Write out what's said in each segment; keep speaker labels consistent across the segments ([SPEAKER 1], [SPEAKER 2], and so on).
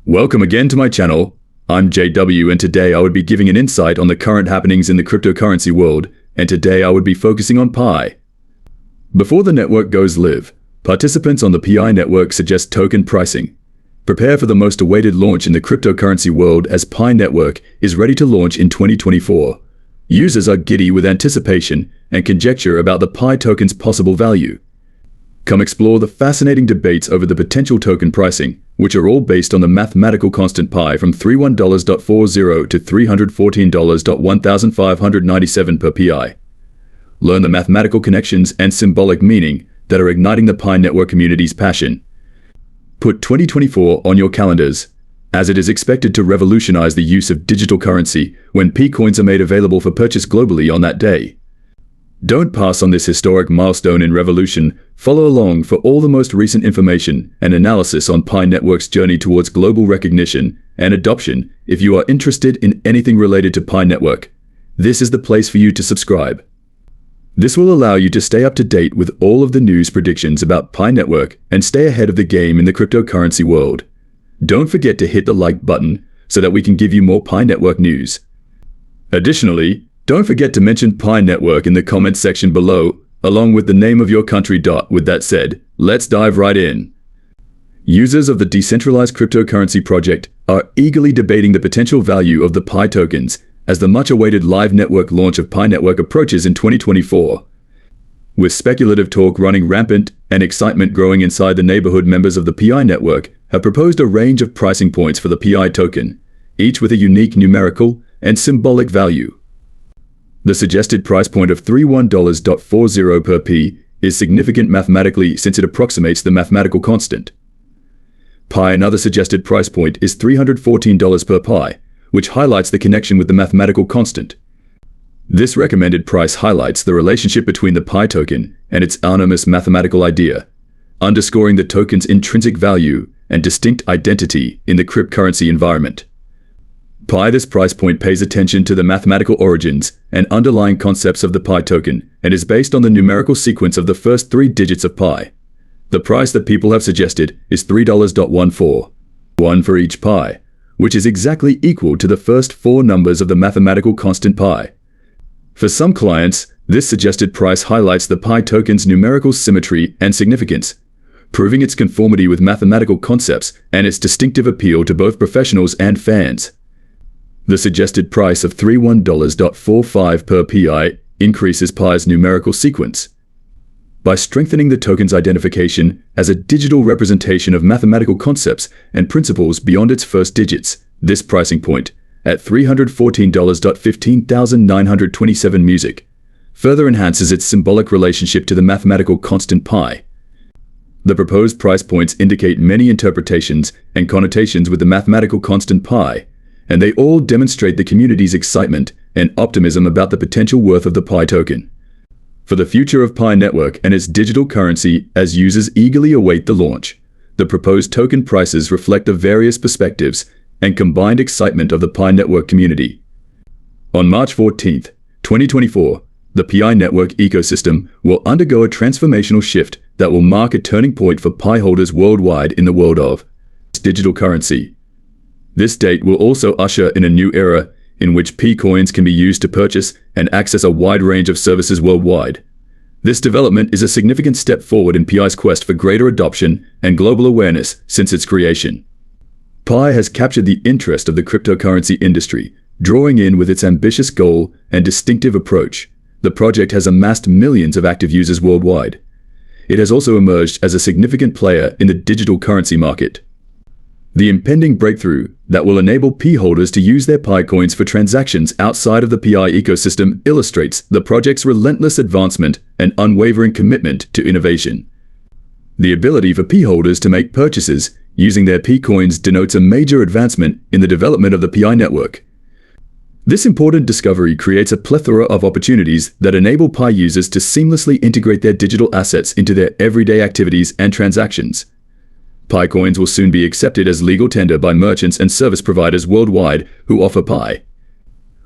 [SPEAKER 1] Welcome again to my channel. I'm JW, and today I would be giving an insight on the current happenings in the cryptocurrency world, and today I would be focusing on Pi. Before the network goes live, participants on the Pi network suggest token pricing. Prepare for the most awaited launch in the cryptocurrency world, as Pi network is ready to launch in 2024. Users are giddy with anticipation and conjecture about the Pi token's possible value. Come explore the fascinating debates over the potential token pricing, which are all based on the mathematical constant Pi from $31.40 to $314.1597 per Pi. Learn the mathematical connections and symbolic meaning that are igniting the Pi network community's passion. Put 2024 on your calendars, as it is expected to revolutionize the use of digital currency when Pi coins are made available for purchase globally on that day. Don't pass on this historic milestone in revolution. Follow along for all the most recent information and analysis on Pi Network's journey towards global recognition and adoption. If you are interested in anything related to Pi Network, this is the place for you to subscribe. This will allow you to stay up to date with all of the news predictions about Pi Network and stay ahead of the game in the cryptocurrency world. Don't forget to hit the like button so that we can give you more Pi Network news. Additionally, don't forget to mention Pi Network in the comments section below, along with the name of your country. With that said, let's dive right in. Users of the decentralized cryptocurrency project are eagerly debating the potential value of the Pi tokens as the much-awaited live network launch of Pi Network approaches in 2024. With speculative talk running rampant and excitement growing inside the neighborhood, members of the Pi Network have proposed a range of pricing points for the Pi token, each with a unique numerical and symbolic value. The suggested price point of $31.40 per Pi is significant mathematically, since it approximates the mathematical constant. Pi. Another suggested price point is $314 per Pi, which highlights the connection with the mathematical constant. This recommended price highlights the relationship between the Pi token and its anonymous mathematical idea, underscoring the token's intrinsic value and distinct identity in the cryptocurrency environment. Pi. This price point pays attention to the mathematical origins and underlying concepts of the Pi token and is based on the numerical sequence of the first 3 digits of Pi. The price that people have suggested is $3.14, one for each Pi, which is exactly equal to the first 4 numbers of the mathematical constant Pi. For some clients, this suggested price highlights the Pi token's numerical symmetry and significance, proving its conformity with mathematical concepts and its distinctive appeal to both professionals and fans. The suggested price of $31.45 per Pi increases Pi's numerical sequence. By strengthening the token's identification as a digital representation of mathematical concepts and principles beyond its first digits, this pricing point, at $314.15,927 music, further enhances its symbolic relationship to the mathematical constant Pi. The proposed price points indicate many interpretations and connotations with the mathematical constant Pi, and they all demonstrate the community's excitement and optimism about the potential worth of the Pi token for the future of Pi Network and its digital currency. As users eagerly await the launch, the proposed token prices reflect the various perspectives and combined excitement of the Pi Network community. On March 14, 2024, the Pi Network ecosystem will undergo a transformational shift that will mark a turning point for Pi holders worldwide in the world of digital currency. This date will also usher in a new era in which Pi coins can be used to purchase and access a wide range of services worldwide. This development is a significant step forward in Pi's quest for greater adoption and global awareness since its creation. Pi has captured the interest of the cryptocurrency industry, drawing in with its ambitious goal and distinctive approach. The project has amassed millions of active users worldwide. It has also emerged as a significant player in the digital currency market. The impending breakthrough that will enable Pi holders to use their Pi coins for transactions outside of the Pi ecosystem illustrates the project's relentless advancement and unwavering commitment to innovation. The ability for Pi holders to make purchases using their Pi coins denotes a major advancement in the development of the Pi network. This important discovery creates a plethora of opportunities that enable Pi users to seamlessly integrate their digital assets into their everyday activities and transactions. Pi coins will soon be accepted as legal tender by merchants and service providers worldwide who offer Pi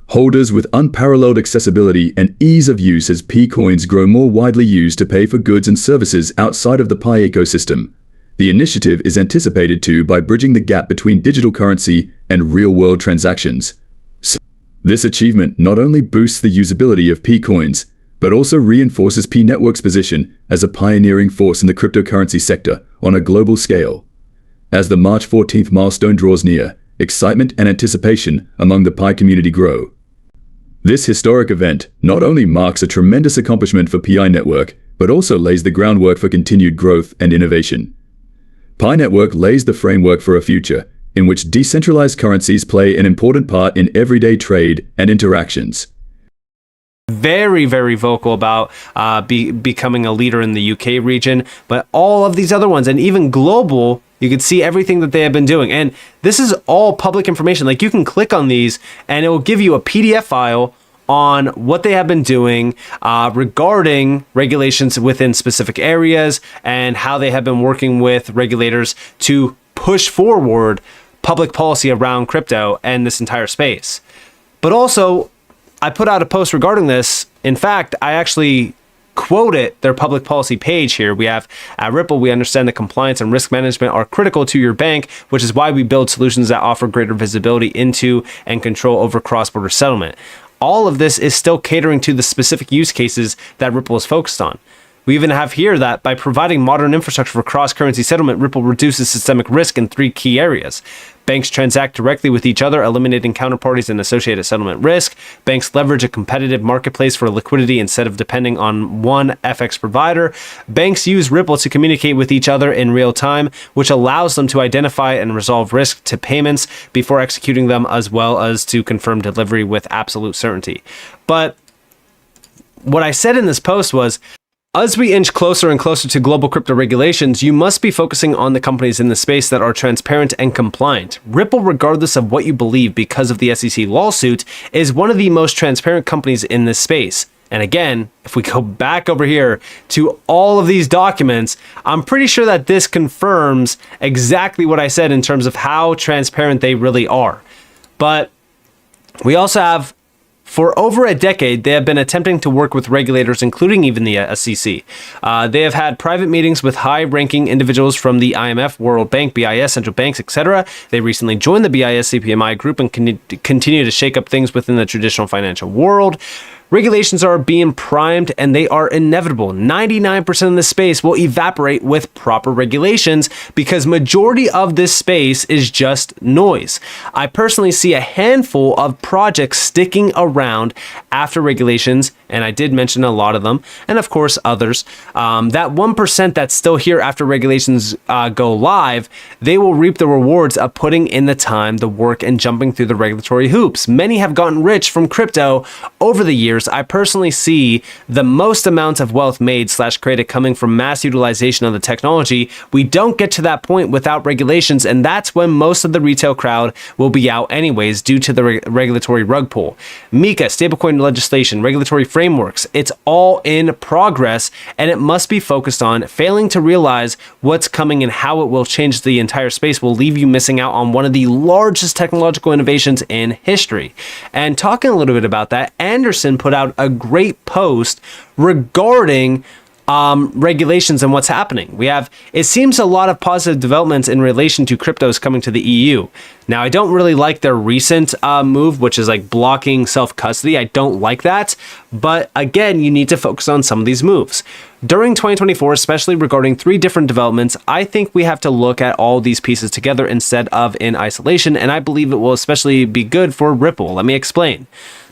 [SPEAKER 1] holders with unparalleled accessibility and ease of use as Pi coins grow more widely used to pay for goods and services outside of the Pi ecosystem. The initiative is anticipated to by bridging the gap between digital currency and real-world transactions. This achievement not only boosts the usability of P-coins, but also reinforces P-Network's position as a pioneering force in the cryptocurrency sector on a global scale. As the March 14th milestone draws near, excitement and anticipation among the Pi community grow. This historic event not only marks a tremendous accomplishment for Pi Network, but also lays the groundwork for continued growth and innovation. Pi Network lays the framework for a future in which decentralized currencies play an important part in everyday trade and interactions.
[SPEAKER 2] Very, very vocal about becoming a leader in the UK region, but all of these other ones, and even global, you can see everything that they have been doing. And this is all public information. Like, you can click on these and it will give you a PDF file on what they have been doing regarding regulations within specific areas and how they have been working with regulators to push forward public policy around crypto and this entire space. But also, I put out a post regarding this. In fact, I actually quoted their public policy page here. We have, at Ripple, we understand that compliance and risk management are critical to your bank, which is why we build solutions that offer greater visibility into and control over cross-border settlement. All of this is still catering to the specific use cases that Ripple is focused on. We even have here that by providing modern infrastructure for cross-currency settlement, Ripple reduces systemic risk in 3 key areas. Banks transact directly with each other, eliminating counterparties and associated settlement risk. Banks leverage a competitive marketplace for liquidity instead of depending on one FX provider. Banks use Ripple to communicate with each other in real time, which allows them to identify and resolve risk to payments before executing them, as well as to confirm delivery with absolute certainty. But what I said in this post was, as we inch closer and closer to global crypto regulations, you must be focusing on the companies in the space that are transparent and compliant. Ripple, regardless of what you believe because of the SEC lawsuit, is one of the most transparent companies in this space. And again, if we go back over here to all of these documents, I'm pretty sure that this confirms exactly what I said in terms of how transparent they really are. But we also have, for over a decade, they have been attempting to work with regulators, including even the SEC. They have had private meetings with high-ranking individuals from the IMF, World Bank, BIS, central banks, etc. They recently joined the BIS CPMI group and continue to shake up things within the traditional financial world. Regulations are being primed and they are inevitable. 99% of the space will evaporate with proper regulations because majority of this space is just noise. I personally see a handful of projects sticking around after regulations, and I did mention a lot of them, and of course others. That 1% that's still here after regulations go live, they will reap the rewards of putting in the time, the work, and jumping through the regulatory hoops. Many have gotten rich from crypto over the years. I personally see the most amount of wealth made / created coming from mass utilization of the technology. We don't get to that point without regulations, and that's when most of the retail crowd will be out anyways due to the regulatory rug pull. MiCA, stablecoin legislation, regulatory frameworks, it's all in progress, and it must be focused on. Failing to realize what's coming and how it will change the entire space will leave you missing out on one of the largest technological innovations in history. And talking a little bit about that, Anderson put out a great post regarding regulations and what's happening. It seems a lot of positive developments in relation to cryptos coming to the EU. Now, I don't really like their recent move, which is like blocking self-custody. I don't like that. But again, you need to focus on some of these moves. During 2024, especially regarding 3 different developments, I think we have to look at all these pieces together instead of in isolation, and I believe it will especially be good for Ripple. Let me explain.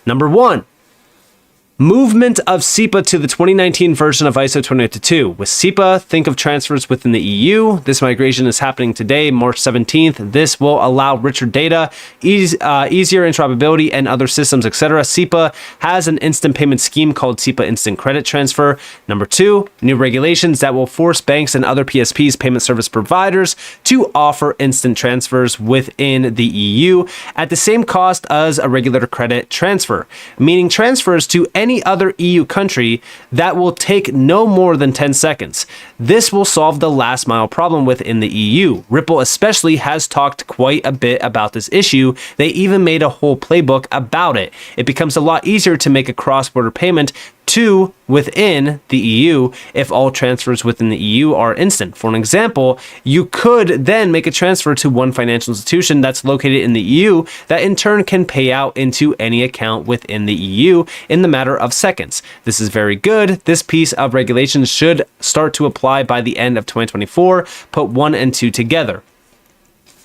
[SPEAKER 2] Number 1. Movement of SEPA to the 2019 version of ISO 20022. With SEPA, think of transfers within the EU. This migration is happening today, March 17th. This will allow richer data, easier interoperability, and other systems, etc. SEPA has an instant payment scheme called SEPA Instant Credit Transfer. Number 2, new regulations that will force banks and other PSPs, payment service providers, to offer instant transfers within the EU at the same cost as a regular credit transfer, meaning transfers to any other EU country that will take no more than 10 seconds. This will solve the last mile problem within the EU. Ripple especially has talked quite a bit about this issue. They even made a whole playbook about it. It becomes a lot easier to make a cross-border payment to within the EU if all transfers within the EU are instant. For an example, you could then make a transfer to one financial institution that's located in the EU that in turn can pay out into any account within the EU in the matter of seconds. This is very good. This piece of regulation should start to apply by the end of 2024. Put 1 and 2 together.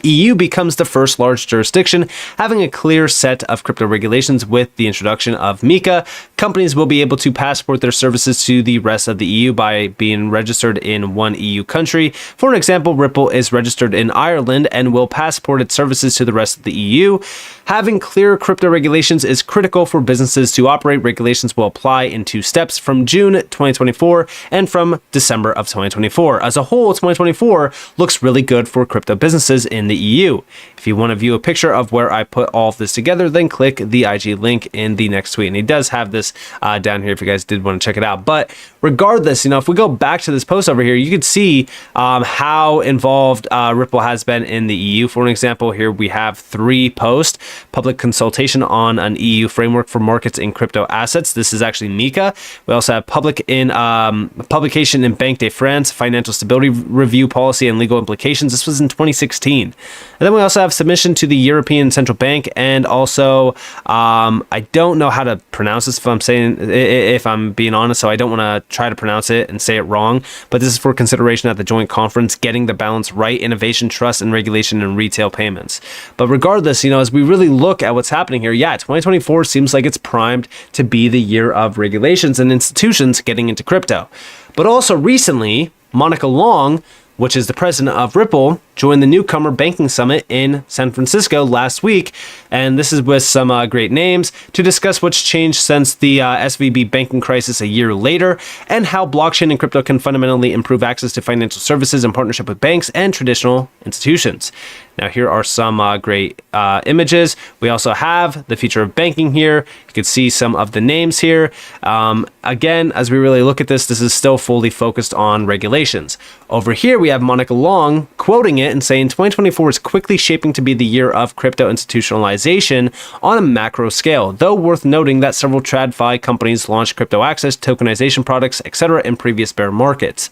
[SPEAKER 2] EU becomes the first large jurisdiction having a clear set of crypto regulations with the introduction of MiCA. Companies will be able to passport their services to the rest of the EU by being registered in one EU country. For an example, Ripple is registered in Ireland and will passport its services to the rest of the EU. Having clear crypto regulations is critical for businesses to operate. Regulations will apply in 2 steps from June 2024 and from December of 2024. As a whole, 2024 looks really good for crypto businesses in the EU. If you want to view a picture of where I put all of this together, then click the IG link in the next tweet. And he does have this down here if you guys did want to check it out. But regardless, if we go back to this post over here, you could see how involved Ripple has been in the EU. For an example, here we have 3 posts. Public consultation on an EU framework for markets in crypto assets. This is actually MiCA. We also have publication in Banque de France, financial stability review policy and legal implications. This was in 2016. And then we also have submission to the European Central Bank, and also I don't know how to pronounce this if I'm being honest, so I don't want to try to pronounce it and say it wrong, but this is for consideration at the joint conference, getting the balance right, innovation, trust, and regulation in retail payments. But regardless, as we really look at what's happening here, 2024 seems like it's primed to be the year of regulations and institutions getting into crypto. But also recently, Monica Long, which is the president of Ripple, joined the Newcomer Banking Summit in San Francisco last week. And this is with some great names to discuss what's changed since the SVB banking crisis a year later, and how blockchain and crypto can fundamentally improve access to financial services in partnership with banks and traditional institutions. Now, here are some great images. We also have the future of banking here. You can see some of the names here. Again, as we really look at this, this is still fully focused on regulations. Over here, we have Monica Long quoting it and saying 2024 is quickly shaping to be the year of crypto institutionalization on a macro scale, though worth noting that several TradFi companies launched crypto access, tokenization products, etc. in previous bear markets.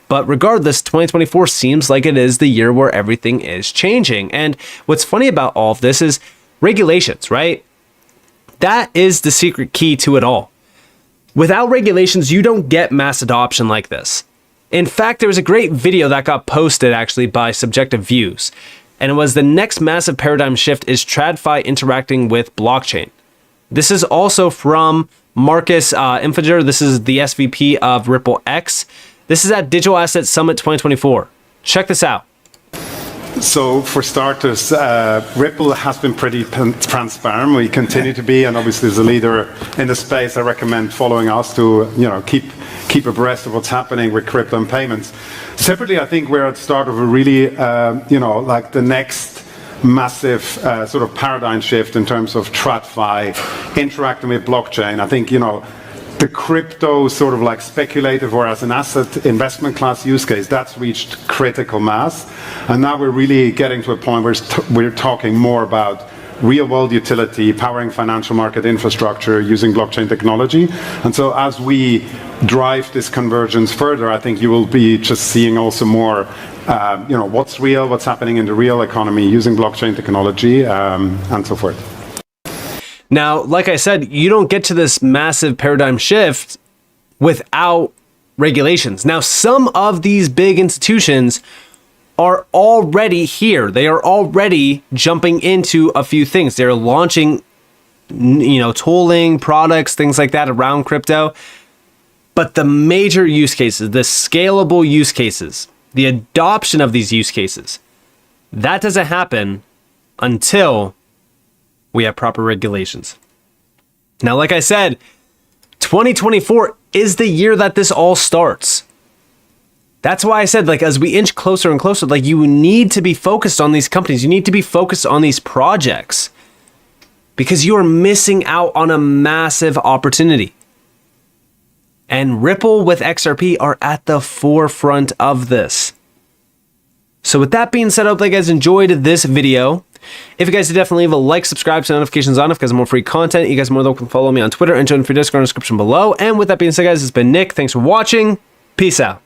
[SPEAKER 2] But regardless, 2024 seems like it is the year where everything is changing. And what's funny about all of this is regulations, right? That is the secret key to it all. Without regulations, you don't get mass adoption like this. In fact, there was a great video that got posted actually by Subjective Views, and it was the next massive paradigm shift is TradFi interacting with blockchain. This is also from Marcus Infager. This is the SVP of Ripple X. This is at Digital Asset Summit 2024. Check this out.
[SPEAKER 3] So for starters, Ripple has been pretty transparent. We continue to be, and obviously as a leader in the space, I recommend following us to keep abreast of what's happening with crypto and payments. Separately, I think we're at the start of a really, like the next massive sort of paradigm shift in terms of TradFi interacting with blockchain. I think, the crypto sort of like speculative or as an asset investment class use case, that's reached critical mass. And now we're really getting to a point where we're talking more about real world utility, powering financial market infrastructure using blockchain technology. And so as we drive this convergence further, I think you will be just seeing also more, what's real, what's happening in the real economy using blockchain technology and so forth.
[SPEAKER 2] Now, like I said, you don't get to this massive paradigm shift without regulations. Now, some of these big institutions are already here. They are already jumping into a few things. They're launching, tooling, products, things like that around crypto. But the major use cases, the scalable use cases, the adoption of these use cases, that doesn't happen until we have proper regulations. Now, like I said, 2024 is the year that this all starts. That's why I said, as we inch closer and closer, you need to be focused on these companies. You need to be focused on these projects because you are missing out on a massive opportunity. And Ripple with XRP are at the forefront of this. So with that being said, I hope you guys enjoyed this video. If you guys did, definitely leave a like, subscribe, so notifications on if guys have more free content. You guys are more than welcome to follow me on Twitter and join the free Discord in the description below. And with that being said, guys, it's been Nick. Thanks for watching. Peace out.